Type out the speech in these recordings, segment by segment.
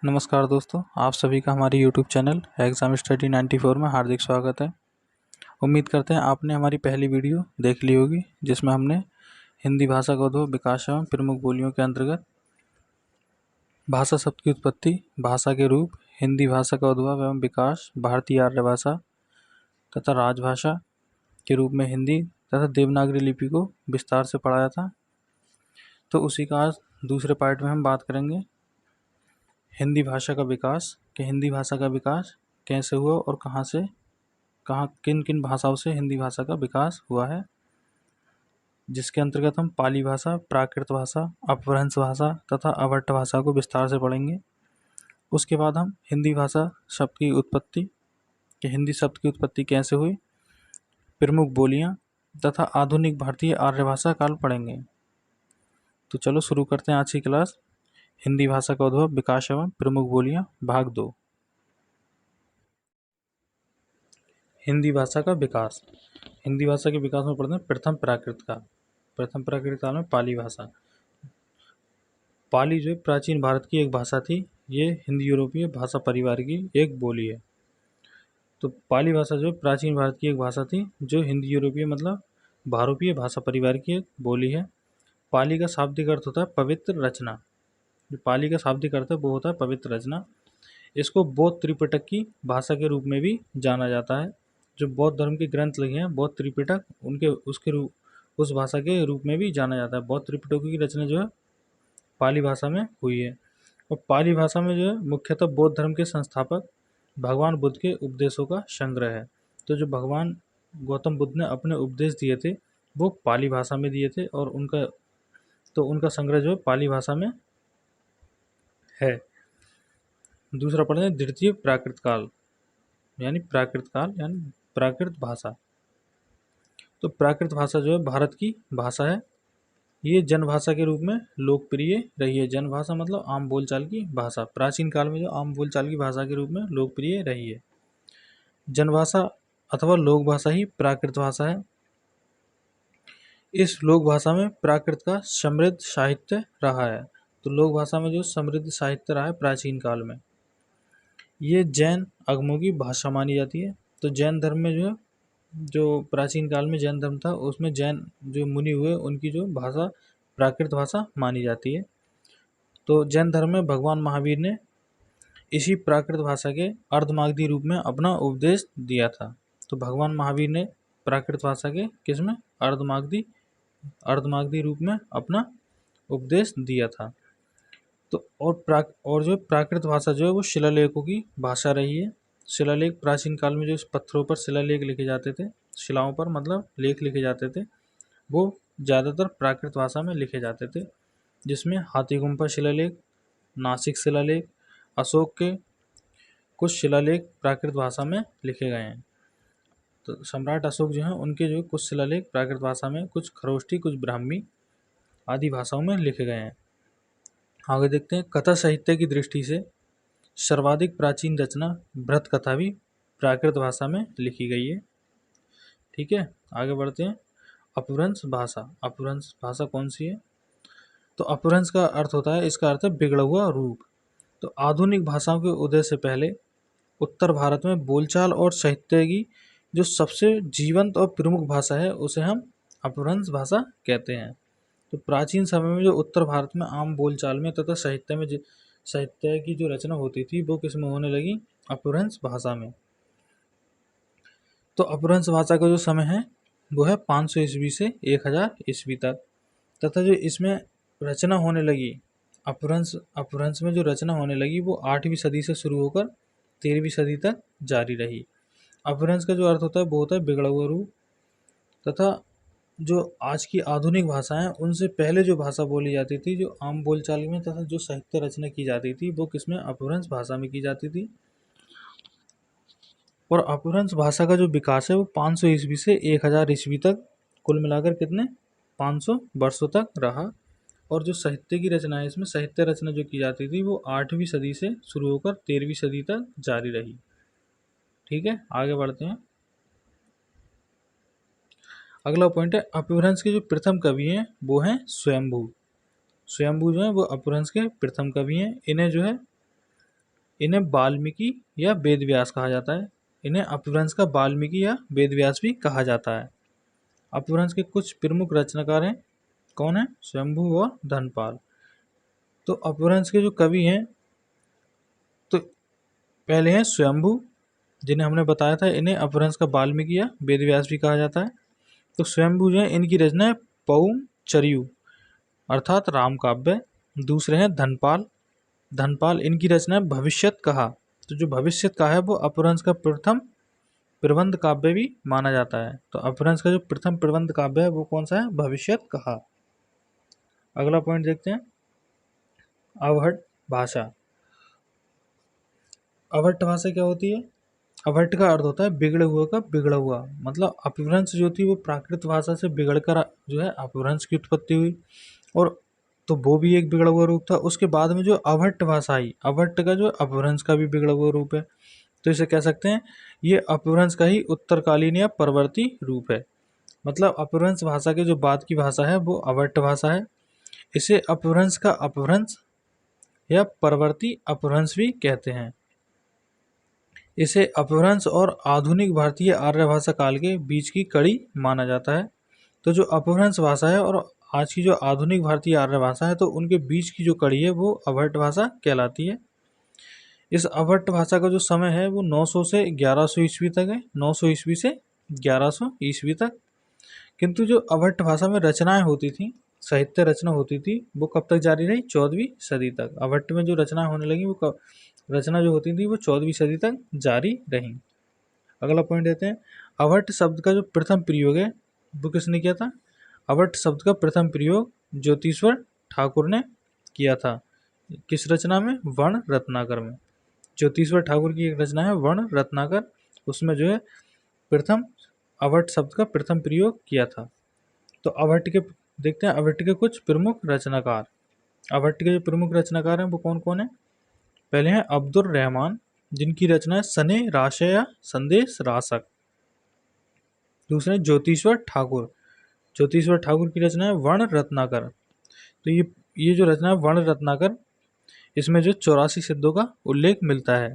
नमस्कार दोस्तों, आप सभी का हमारे YouTube चैनल एग्ज़ाम स्टडी 94 में हार्दिक स्वागत है। उम्मीद करते हैं आपने हमारी पहली वीडियो देख ली होगी, जिसमें हमने हिंदी भाषा का उद्भव, विकास एवं प्रमुख बोलियों के अंतर्गत भाषा शब्द की उत्पत्ति, भाषा के रूप, हिंदी भाषा का उद्भव एवं विकास, भारतीय आर्य भाषा तथा राजभाषा के रूप में हिंदी तथा देवनागरी लिपि को विस्तार से पढ़ाया था। तो उसी का आज दूसरे पार्ट में हम बात करेंगे हिंदी भाषा का विकास, कि हिंदी भाषा का विकास कैसे हुआ और कहाँ किन किन भाषाओं से हिंदी भाषा का विकास हुआ है, जिसके अंतर्गत हम पाली भाषा, प्राकृत भाषा, अपभ्रंश भाषा तथा अभट्ट भाषा को विस्तार से पढ़ेंगे। उसके बाद हम हिंदी भाषा शब्द की उत्पत्ति, कि हिंदी शब्द की उत्पत्ति कैसे हुई, प्रमुख बोलियाँ तथा आधुनिक भारतीय आर्य भाषा काल पढ़ेंगे। तो चलो शुरू करते हैं आज की क्लास। हिंदी भाषा का उद्भव, विकास एवं प्रमुख बोलियां, भाग 2। हिंदी भाषा का विकास। हिंदी भाषा के विकास में पढ़ते हैं प्रथम प्राकृत काल। प्रथम प्राकृत काल में पाली भाषा। पाली जो प्राचीन भारत की एक भाषा थी, ये हिंदी यूरोपीय भाषा परिवार की एक बोली है। तो पाली भाषा जो प्राचीन भारत की एक भाषा थी, जो हिंदी यूरोपीय मतलब भारोपीय भाषा परिवार की एक बोली है। पाली का शाब्दिक अर्थ होता है पवित्र रचना। जो पाली का शाब्दिक अर्थ है वो होता है पवित्र रचना। इसको बौद्ध त्रिपिटक की भाषा के रूप में भी जाना जाता है। जो बौद्ध धर्म के ग्रंथ लिखे हैं, बौद्ध त्रिपिटक, उनके उसके रूप उस भाषा के रूप में भी जाना जाता है। बौद्ध त्रिपिटकों की रचना जो है पाली भाषा में हुई है। और पाली भाषा में जो है मुख्यतः बौद्ध धर्म के संस्थापक भगवान बुद्ध के उपदेशों का संग्रह है। तो जो भगवान गौतम बुद्ध ने अपने उपदेश दिए थे वो पाली भाषा में दिए थे, और उनका संग्रह जो है पाली भाषा में है। दूसरा पढ़ते हैं द्वितीय प्राकृत काल, यानी प्राकृत भाषा। तो प्राकृत भाषा जो है भारत की भाषा है। ये जनभाषा के रूप में लोकप्रिय रही है। जनभाषा मतलब आम बोलचाल की भाषा। प्राचीन काल में जो आम बोलचाल की भाषा के रूप में लोकप्रिय रही है। जनभाषा अथवा लोक भाषा ही प्राकृत भाषा है। इस लोक भाषा में प्राकृत का समृद्ध साहित्य रहा है। तो लोक भाषा में जो समृद्ध साहित्य रहा है प्राचीन काल में, ये जैन आगमों की भाषा मानी जाती है। तो जैन धर्म में जो प्राचीन काल में जैन धर्म था, उसमें जैन जो मुनि हुए उनकी जो भाषा प्राकृत भाषा मानी जाती है। तो जैन धर्म में भगवान महावीर ने इसी प्राकृत भाषा के अर्धमागधी रूप में अपना उपदेश दिया था। तो भगवान महावीर ने प्राकृत भाषा के किसमें अर्धमागधी रूप में अपना उपदेश दिया था। तो और जो प्राकृत भाषा जो है वो शिलालेखों की भाषा रही है। शिलालेख प्राचीन काल में जो पत्थरों पर शिलालेख लिखे जाते थे, शिलाओं पर मतलब लेख लिखे जाते थे, वो ज़्यादातर प्राकृत भाषा में लिखे जाते थे, जिसमें हाथीगुम्फा शिलालेख, नासिक शिलालेख, अशोक के कुछ शिलालेख प्राकृत भाषा में लिखे गए हैं। तो सम्राट अशोक जो हैं उनके जो कुछ शिलालेख प्राकृत भाषा में, कुछ खरोष्ठी, कुछ ब्राह्मी आदि भाषाओं में लिखे गए हैं। आगे देखते हैं कथा साहित्य की दृष्टि से सर्वाधिक प्राचीन रचना भरत कथा भी प्राकृत भाषा में लिखी गई है। ठीक है, आगे बढ़ते हैं। अपभ्रंश भाषा। अपभ्रंश भाषा कौन सी है? तो अपभ्रंश का अर्थ होता है, इसका अर्थ है बिगड़ा हुआ रूप। तो आधुनिक भाषाओं के उदय से पहले उत्तर भारत में बोलचाल और साहित्य की जो सबसे जीवंत और प्रमुख भाषा है उसे हम अपभ्रंश भाषा कहते हैं। तो प्राचीन समय में जो उत्तर भारत में आम बोलचाल में तथा साहित्य की जो रचना होती थी वो किस में होने लगी? अपभ्रंश भाषा में। तो अपभ्रंश भाषा का जो समय है वो है 500 ईस्वी से 1000 ईस्वी तक। तथा जो इसमें रचना होने लगी, अपभ्रंश में जो रचना होने लगी वो 8वीं सदी से शुरू होकर 13वीं सदी तक जारी रही। अपभ्रंश का जो अर्थ होता है वो होता है बिगड़ा हुआ रूप। तथा जो आज की आधुनिक भाषा है उनसे पहले जो भाषा बोली जाती थी, जो आम बोलचाल में तथा जो साहित्य रचना की जाती थी वो किसमें? अपभ्रंश भाषा में की जाती थी। और अपभ्रंश भाषा का जो विकास है वो 500 ईस्वी से 1000 ईस्वी तक, कुल मिलाकर कितने 500 वर्षों तक रहा। और जो साहित्य की रचना है, इसमें साहित्य रचना जो की जाती थी वो 8वीं सदी से शुरू होकर 13वीं सदी तक जारी रही। ठीक है, आगे बढ़ते हैं। अगला पॉइंट है अपभ्रंश के जो प्रथम कवि हैं वो हैं स्वयंभू। स्वयंभू जो है वो अपभ्रंश के प्रथम कवि हैं। इन्हें जो है इन्हें वाल्मीकि या वेदव्यास कहा जाता है। इन्हें अपभ्रंश का वाल्मीकि या वेदव्यास भी कहा जाता है। अपभ्रंश के कुछ प्रमुख रचनाकार हैं, कौन है? स्वयंभू और धनपाल। तो अपभ्रंश के जो कवि हैं, तो पहले हैं स्वयंभू, जिन्हें हमने बताया था इन्हें अपभ्रंश का वाल्मीकि या वेदव्यास भी कहा जाता है। तो स्वयंभू जो है, इनकी रचना है पौम चरियु अर्थात राम काव्य। दूसरे हैं धनपाल। धनपाल इनकी रचना है भविष्यत कहा। तो जो भविष्यत कहा है वो अपभ्रंश का प्रथम प्रबंध काव्य भी माना जाता है। तो अपभ्रंश का जो प्रथम प्रबंध काव्य है वो कौन सा है? भविष्यत कहा। अगला पॉइंट देखते हैं, अवहट भाषा। अवहट भाषा क्या होती है? अवहट का अर्थ होता है बिगड़े हुए का बिगड़ा हुआ। मतलब अपभ्रंश जो थी वो प्राकृत भाषा से बिगड़कर जो है अपभ्रंश की उत्पत्ति हुई, और तो वो भी एक बिगड़ा हुआ रूप था। उसके बाद में जो अवहट भाषा आई, अवहट का जो अपभ्रंश का भी बिगड़ा हुआ रूप है। तो इसे कह सकते हैं ये अपभ्रंश का ही उत्तरकालीन या परवर्ती रूप है। मतलब अपभ्रंश भाषा के जो बाद की भाषा है वो अवहट भाषा है। इसे अपभ्रंश का अपभ्रंश या परवर्ती अपभ्रंश भी कहते हैं। इसे अपभ्रंश और आधुनिक भारतीय आर्य भाषा काल के बीच की कड़ी माना जाता है। तो जो अपभ्रंश भाषा है और आज की जो आधुनिक भारतीय आर्य भाषा है, तो उनके बीच की जो कड़ी है वो अवहट भाषा कहलाती है। इस अवहट भाषा का जो समय है वो 900 से 1100 ईस्वी तक है। 900 ईस्वी से 1100 ईस्वी तक। किंतु जो अवहट भाषा में रचनाएं होती थी, साहित्य रचना होती थी, वो कब तक जारी रही? 14वीं सदी तक। अवहट में जो रचना होने लगी वो रचना जो होती थी वो 14वीं सदी तक जारी रही। अगला पॉइंट देते हैं, अवहट शब्द का जो प्रथम प्रयोग है वो किसने किया था? अवहट शब्द का प्रथम प्रयोग ज्योतिश्वर ठाकुर ने किया था। किस रचना में? वर्ण रत्नाकर में। ज्योतिश्वर ठाकुर की एक रचना है वर्ण रत्नाकर, उसमें जो है प्रथम अवहट शब्द का प्रथम प्रयोग किया था। तो अवहट के देखते हैं, अवहट के कुछ प्रमुख रचनाकार। अवहट के जो प्रमुख रचनाकार हैं वो कौन कौन है? पहले हैं अब्दुल रहमान, जिनकी रचना है सने राशय या संदेश राशक। दूसरे ज्योतिश्वर ठाकुर। ज्योतिश्वर ठाकुर की रचना है वर्ण रत्नाकर। तो ये जो रचना है वर्ण रत्नाकर, इसमें जो 84 सिद्धों का उल्लेख मिलता है।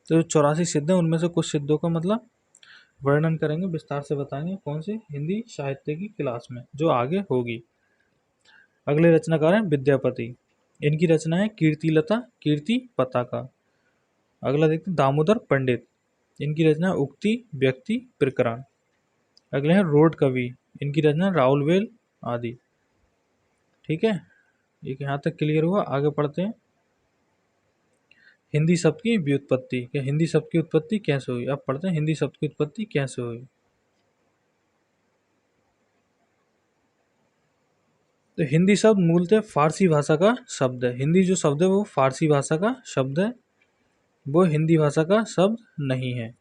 तो जो 84 सिद्ध हैं उनमें से कुछ सिद्धों का मतलब वर्णन करेंगे, विस्तार से बताएंगे कौन सी हिंदी साहित्य की क्लास में जो आगे होगी। अगले रचनाकार हैं विद्यापति। इनकी रचना है कीर्तिलता कीर्ति पताका। अगला देखते हैं दामोदर पंडित। इनकी रचना है उक्ति व्यक्ति प्रकरण। अगले हैं रोड कवि। इनकी रचना राउलवेल आदि। ठीक है, एक यहाँ तक क्लियर हुआ। आगे पढ़ते हैं, हिंदी शब्द की व्युत्पत्ति। क्या हिंदी शब्द की उत्पत्ति कैसे हुई? अब पढ़ते हैं हिंदी शब्द की उत्पत्ति कैसे हुई। तो हिंदी शब्द मूलतः फारसी भाषा का शब्द है। हिंदी जो शब्द है वो फारसी भाषा का शब्द है, वो हिंदी भाषा का शब्द नहीं है।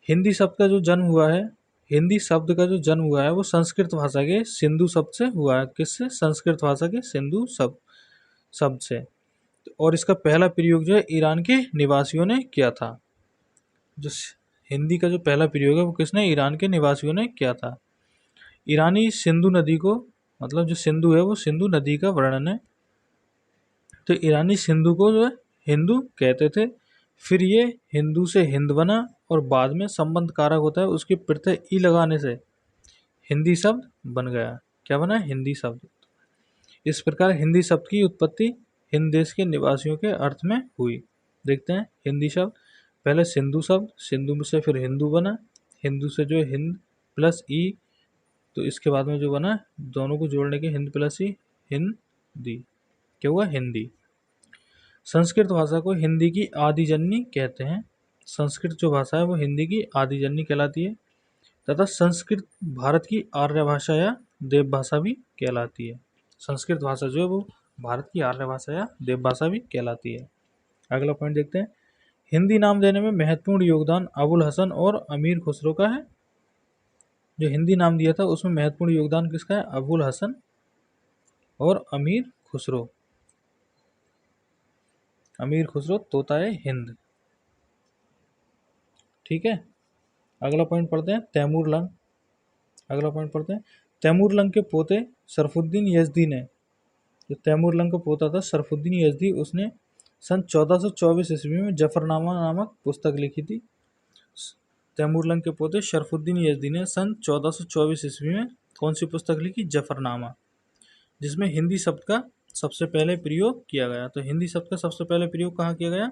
हिंदी शब्द का जो जन्म हुआ है, हिंदी शब्द का जो जन्म हुआ है वो संस्कृत भाषा के सिंधु शब्द से हुआ है। किससे? संस्कृत भाषा के सिंधु शब्द से। और इसका पहला प्रयोग जो है ईरान के निवासियों ने किया था। जो हिंदी का जो पहला प्रयोग है वो किसने? ईरान के निवासियों ने किया था। ईरानी सिंधु नदी को, मतलब जो सिंधु है वो सिंधु नदी का वर्णन है। तो ईरानी सिंधु को जो है हिंदू कहते थे। फिर ये हिंदू से हिंद बना और बाद में संबंध कारक होता है उसके प्रत्यय ई लगाने से हिंदी शब्द बन गया। क्या बना? हिंदी शब्द। इस प्रकार हिंदी शब्द की उत्पत्ति हिंद देश के निवासियों के अर्थ में हुई। देखते हैं हिंदी शब्द, पहले सिंधु शब्द, सिंधु से फिर हिंदू बना, हिंदू से जो है हिंद प्लस ई, तो इसके बाद में जो बना दोनों को जोड़ने के हिंद प्लस ई हिंदी, क्या हुआ? हिंदी। संस्कृत भाषा को हिंदी की आदि जननी कहते हैं। संस्कृत जो भाषा है वो हिंदी की आदि जननी कहलाती है, तथा संस्कृत भारत की आर्य भाषा या देव भाषा भी कहलाती है। संस्कृत भाषा जो है वो भारत की आर्य भाषा या देव भाषा भी कहलाती है। अगला पॉइंट देखते हैं, हिंदी नाम देने में महत्वपूर्ण योगदान अबुल हसन और अमीर खुसरो का है। जो हिंदी नाम दिया था उसमें महत्वपूर्ण योगदान किसका है? अबुल हसन और अमीर खुसरो। अमीर खुसरो तोताए हिंद। ठीक है, अगला पॉइंट पढ़ते हैं तैमूर लंग। अगला पॉइंट पढ़ते हैं, तैमूर लंग के पोते सरफुद्दीन यजदी ने, जो तैमूर लंग का पोता था सरफुद्दीन यजदी, उसने सन 1424 ईस्वी में जफरनामा नामक पुस्तक लिखी थी। तैमूरलंग के पोते शरफुद्दीन यज़दी ने सन 1424 ईस्वी में कौन सी पुस्तक लिखी? जफरनामा, जिसमें हिंदी शब्द का सबसे पहले प्रयोग किया गया। तो हिंदी शब्द का सबसे पहले प्रयोग कहाँ किया गया?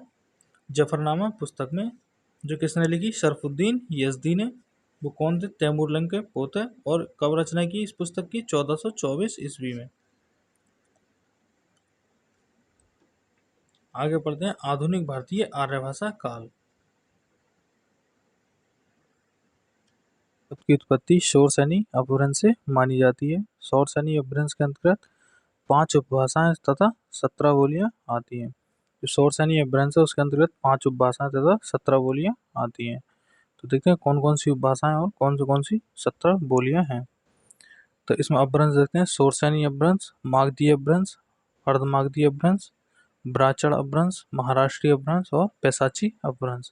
जफरनामा पुस्तक में, जो किसने लिखी? शरफुद्दीन यज़दी ने। वो कौन थे? तैमूरलंग के पोते। और कब रचना की इस पुस्तक की? 1424 ईस्वी में। आगे पढ़ते हैं आधुनिक भारतीय आर्य भाषा काल। शब्द की उत्पत्ति शौरसेनी अपभ्रंश से मानी जाती है। शौरसेनी अपभ्रंश के अंतर्गत 5 उपभाषाएं तथा 17 बोलियां आती हैं। जो शौरसेनी अपभ्रंश है उसके अंतर्गत 5 उपभाषाएं तथा 17 बोलियां आती हैं। तो देखते हैं कौन कौन सी उपभाषाएं और कौन सी 17 बोलियां हैं। तो इसमें अपभ्रंश देखते हैं शौरसेनी अपभ्रंश, मागधी अपभ्रंश, अर्धमागधी अपभ्रंश, ब्राह्मण अपभ्रंश, महाराष्ट्रीय अपभ्रंश और पैशाची अपभ्रंश।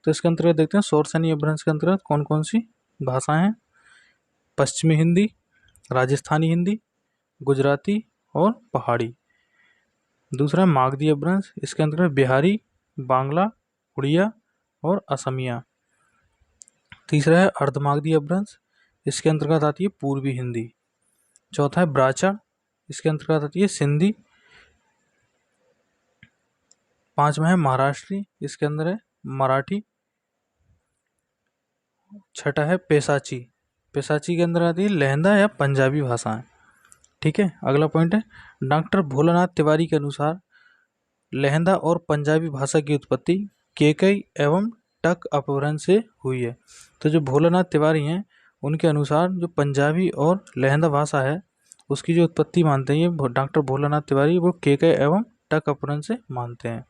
तो इसके अंतर्गत देखते हैं शौरसेनी अपभ्रंश के अंतर्गत कौन कौन सी भाषाएं हैं। पश्चिमी हिंदी, राजस्थानी हिंदी, गुजराती और पहाड़ी। दूसरा मागधी अपभ्रंश, इसके अंतर्गत बिहारी, बांग्ला, उड़िया और असमिया। तीसरा है अर्धमागधी अपभ्रंश, इसके अंतर्गत आती है पूर्वी हिंदी। चौथा है ब्राह्मण, इसके अंतर्गत आती है सिंधी। पांचवा है महाराष्ट्री, इसके अंदर है मराठी। छठा है पैशाची, पैशाची के अंदर आती है लहंदा या पंजाबी भाषाएं। ठीक है, अगला पॉइंट है डॉक्टर भोलानाथ तिवारी के अनुसार लहंदा और पंजाबी भाषा की उत्पत्ति केकई एवं टक अपभ्रंश से हुई है। तो जो भोलानाथ तिवारी हैं उनके अनुसार जो पंजाबी और लहंदा भाषा है उसकी जो उत्पत्ति मानते हैं ये डॉक्टर भोलानाथ तिवारी वो केकई एवं टक अपभ्रंश से मानते हैं।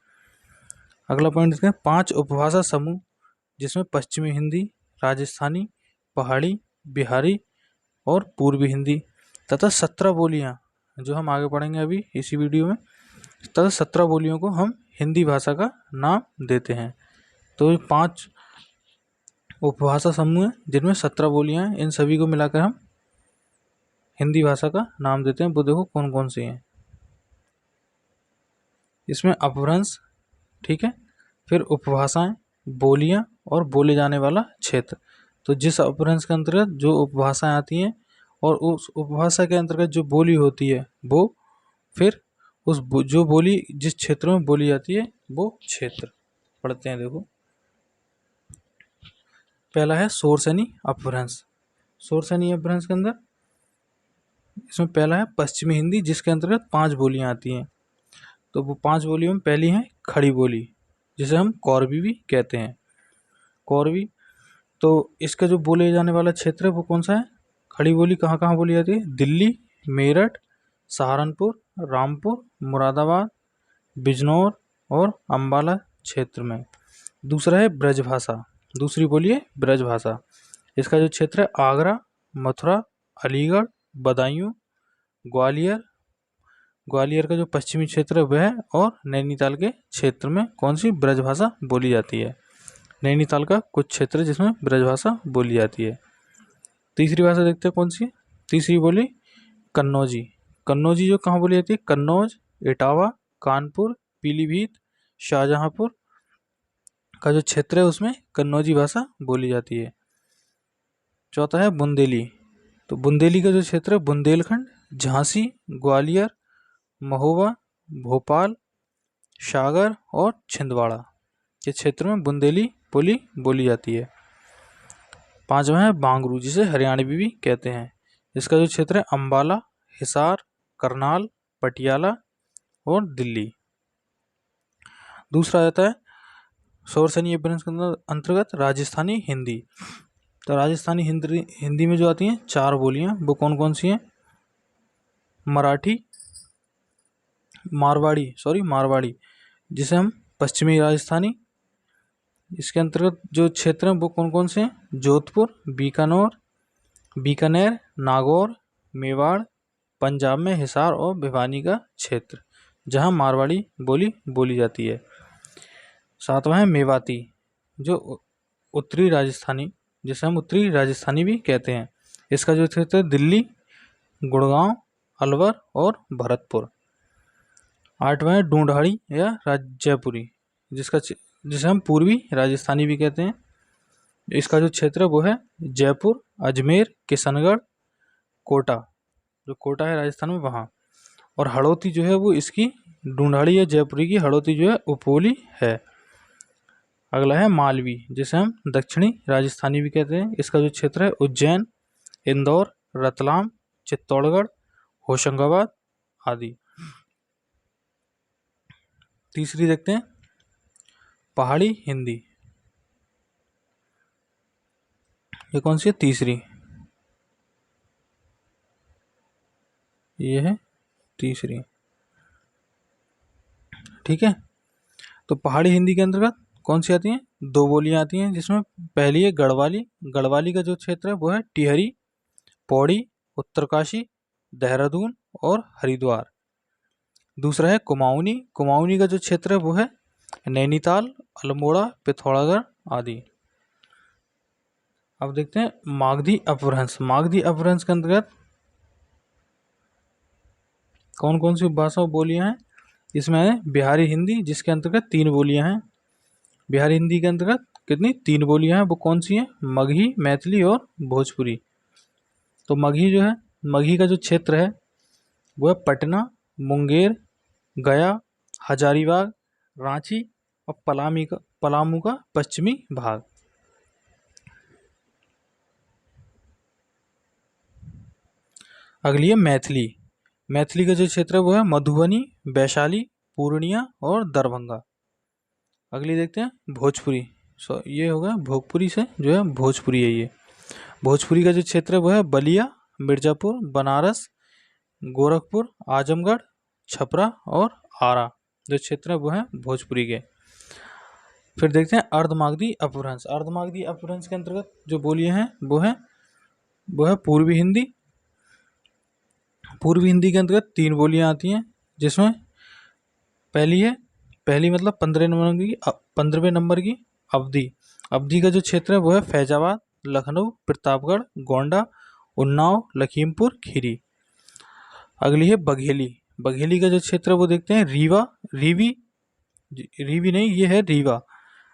अगला पॉइंट देखते हैं 5 उपभाषा समूह, जिसमें पश्चिमी हिंदी, राजस्थानी, पहाड़ी, बिहारी और पूर्वी हिंदी तथा 17 बोलियां जो हम आगे पढ़ेंगे अभी इसी वीडियो में, तथा 17 बोलियों को हम हिंदी भाषा का नाम देते हैं। तो 5 उपभाषा समूह हैं जिनमें 17 बोलियां हैं, इन सभी को मिलाकर हम हिंदी भाषा का नाम देते हैं। वो देखो कौन कौन सी हैं। इसमें अपभ्रंश, ठीक है, फिर उपभाषाएं, बोलियां और बोले जाने वाला क्षेत्र। तो जिस अपभ्रंश के अंतर्गत जो उपभाषाएं आती हैं और उस उपभाषा के अंतर्गत जो बोली होती है वो फिर उस जो बोली जिस क्षेत्र में बोली जाती है वो क्षेत्र पढ़ते हैं। देखो पहला है शौरसेनी अपभ्रंश। शौरसेनी अपभ्रंश के अंदर इसमें पहला है पश्चिमी हिंदी, जिसके अंतर्गत 5 बोलियां आती हैं। तो वो 5 बोलियों में पहली है खड़ी बोली, जिसे हम कौरवी भी कहते हैं। कौरवी, तो इसका जो बोले जाने वाला क्षेत्र है वो कौन सा है? खड़ी बोली कहाँ कहाँ बोली जाती है? दिल्ली, मेरठ, सहारनपुर, रामपुर, मुरादाबाद, बिजनौर और अम्बाला क्षेत्र में। दूसरा है ब्रजभाषा, दूसरी बोली है ब्रजभाषा। इसका जो क्षेत्र है आगरा, मथुरा, अलीगढ़, बदायूं, ग्वालियर, ग्वालियर का जो पश्चिमी क्षेत्र है वह, और नैनीताल के क्षेत्र में कौन सी ब्रजभाषा बोली जाती है। नैनीताल का कुछ क्षेत्र जिसमें ब्रजभाषा बोली जाती है। तीसरी भाषा देखते हैं कौन सी है। तीसरी बोली कन्नौजी। कन्नौजी जो कहाँ बोली जाती है? कन्नौज, इटावा, कानपुर, पीलीभीत, शाहजहांपुर का जो क्षेत्र है उसमें कन्नौजी भाषा बोली जाती है। चौथा है बुंदेली। तो बुंदेली का जो क्षेत्र है बुंदेलखंड, झांसी, ग्वालियर, महोबा, भोपाल, सागर और छिंदवाड़ा के क्षेत्र में बुंदेली बोली बोली जाती है। पांचवा है बांगरू, जिसे हरियाणवी भी कहते हैं। इसका जो क्षेत्र है अंबाला, हिसार, करनाल, पटियाला और दिल्ली। दूसरा आता है शौरसेनी अपभ्रंश के अंतर्गत राजस्थानी हिंदी। तो राजस्थानी हिंदी में जो आती हैं 4 बोलियां वो कौन कौन सी हैं? मराठी, मारवाड़ी जिसे हम पश्चिमी राजस्थानी। इसके अंतर्गत जो क्षेत्र हैं वो कौन कौन से हैं? जोधपुर, बीकानेर, नागौर, मेवाड़, पंजाब में हिसार और भिवानी का क्षेत्र जहां मारवाड़ी बोली जाती है। सातवां है मेवाती, जो उत्तरी राजस्थानी, जिसे हम उत्तरी राजस्थानी भी कहते हैं। इसका जो क्षेत्र है दिल्ली, गुड़गांव, अलवर और भरतपुर। 8वां है ढूंढाड़ी या जयपुरी, जिसे हम पूर्वी राजस्थानी भी कहते हैं। इसका जो क्षेत्र है वो है जयपुर, अजमेर, किशनगढ़, कोटा, जो कोटा है राजस्थान में वहाँ। और हड़ौती जो है वो इसकी ढूंढाड़ी या जयपुरी की हड़ौती जो है उपबोली है। अगला है मालवी, जिसे हम दक्षिणी राजस्थानी भी कहते हैं। इसका जो क्षेत्र है उज्जैन, इंदौर, रतलाम, चित्तौड़गढ़, होशंगाबाद आदि। तीसरी देखते हैं पहाड़ी हिंदी। ये कौन सी है? तीसरी, ये है तीसरी। ठीक है, तो पहाड़ी हिंदी के अंतर्गत कौन सी आती हैं? 2 बोलियां आती हैं, जिसमें पहली है गढ़वाली। गढ़वाली का जो क्षेत्र है वो है टिहरी, पौड़ी, उत्तरकाशी, देहरादून और हरिद्वार। दूसरा है कुमाऊनी। कुमाऊनी का जो क्षेत्र है वो है नैनीताल, अल्मोड़ा, पिथौरागढ़ आदि। अब देखते हैं मागधी अपभ्रंश। मागधी अपभ्रंश के अंतर्गत कौन कौन सी भाषा बोलियां हैं? इसमें है बिहारी हिंदी, जिसके अंतर्गत 3 बोलियां हैं। बिहारी हिंदी के अंतर्गत कितनी? 3 बोलियां हैं। वो कौन सी हैं? मगही, मैथिली और भोजपुरी। तो मगही जो है, मगही का जो क्षेत्र है वो है पटना, मुंगेर, गया, हजारीबाग, रांची और पलामू का पश्चिमी भाग। अगली है मैथिली। मैथिली का जो क्षेत्र है वो है मधुबनी, वैशाली, पूर्णिया और दरभंगा। अगली देखते हैं भोजपुरी। ये होगा भोजपुरी से जो है भोजपुरी है ये। भोजपुरी का जो क्षेत्र है वो है बलिया, मिर्जापुर, बनारस, गोरखपुर, आजमगढ़, छपरा और आरा। जो क्षेत्र है वो है भोजपुरी के। फिर देखते हैं अर्धमागधी अपभ्रंश। अर्धमागधी अपभ्रंश के अंतर्गत जो बोलियां हैं वो है पूर्वी हिंदी। पूर्वी हिंदी के अंतर्गत 3 बोलियां आती हैं, जिसमें पहली मतलब 15वें नंबर की अवधी। अवधी का जो क्षेत्र है वो है फैजाबाद, लखनऊ, प्रतापगढ़, गोंडा, उन्नाव, लखीमपुर खीरी। अगली है बघेली। बघेली का जो क्षेत्र है वो देखते हैं रीवी नहीं, ये है रीवा,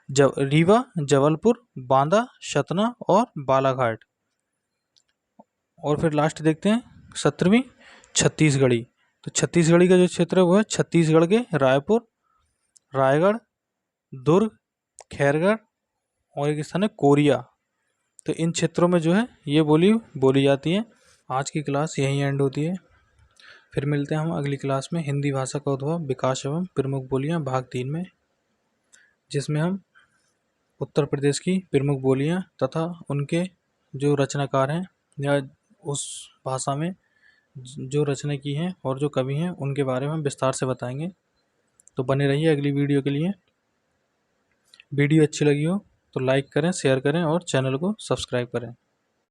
जबलपुर, बांदा, सतना और बालाघाट। और फिर लास्ट देखते हैं 17वीं छत्तीसगढ़ी। तो छत्तीसगढ़ी का जो क्षेत्र है वो है छत्तीसगढ़ के रायपुर, रायगढ़, दुर्ग, खैरगढ़ और एक स्थान है कोरिया। तो इन क्षेत्रों में जो है ये बोली जाती है। आज की क्लास यहीं एंड होती है। फिर मिलते हैं हम अगली क्लास में हिंदी भाषा का उद्भव, विकास एवं प्रमुख बोलियां भाग 3 में, जिसमें हम उत्तर प्रदेश की प्रमुख बोलियां तथा उनके जो रचनाकार हैं या उस भाषा में जो रचना की हैं और जो कवि हैं उनके बारे में विस्तार से बताएंगे। तो बने रहिए अगली वीडियो के लिए। वीडियो अच्छी लगी हो तो लाइक करें, शेयर करें और चैनल को सब्सक्राइब करें।